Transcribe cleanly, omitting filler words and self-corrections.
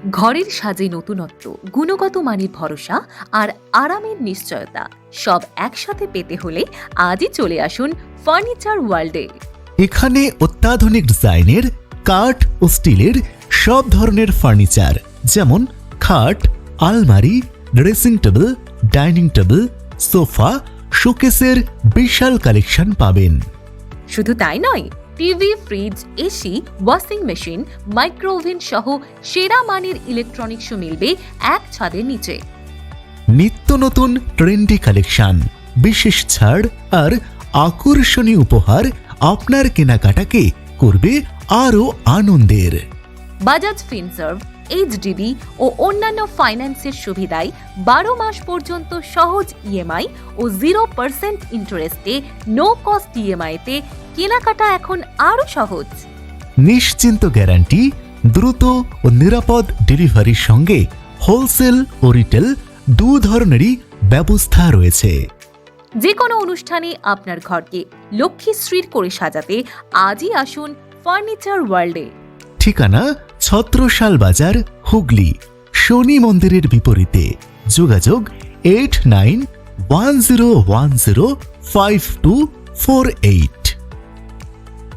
ঘরের সাজে নতুনত্ব, গুণগত মানের ভরসা আর আরামের নিশ্চয়তা সব একসাথে পেতে হলে আজই চলে আসুন ফার্নিচার ওয়ার্ল্ডে। এখানে অত্যাধুনিক ডিজাইনের কাঠ ও স্টিলের সব ধরনের ফার্নিচার, যেমন খাট, আলমারি, dressing table, dining table, sofa, শোকেসের বিশাল কালেকশন পাবেন। শুধু তাই নয়, TV, fridge, AC, washing machine, micro oven সহ সেরা মানের ইলেকট্রনিক্সও মিলবে এক ছাদের নিচে। নিত্য নতুন ট্রেন্ডি কালেকশন, বিশেষ ছাড় আর আকর্ষণীয় উপহার আপনার কেনাকাটাকে করবে আরও আনন্দের। বাজাজ ফিনসার্ভ, এইচডিবি ও অন্যান্য ফাইন্যান্সের সুবিধায় 12 মাস পর্যন্ত সহজ ইএমআই ও 0% ইন্টারেস্টে নো কস্ট ইএমআইতে কেনাকাটা এখন আরও সহজ। নিশ্চিন্ত গ্যারান্টি, দ্রুত ও নিরাপদ ডেলিভারির সঙ্গে হোলসেল ও রিটেল দু ধরনেরই ব্যবস্থা রয়েছে। যে কোনো অনুষ্ঠানে আপনার ঘরকে লক্ষ্মীশ্রীর করে সাজাতে আজই আসুন ফার্নিচার ওয়ার্ল্ডে। ঠিকানা ছত্রসাল বাজার, হুগলি, শনি মন্দিরের বিপরীতে। যোগাযোগ 8910105248।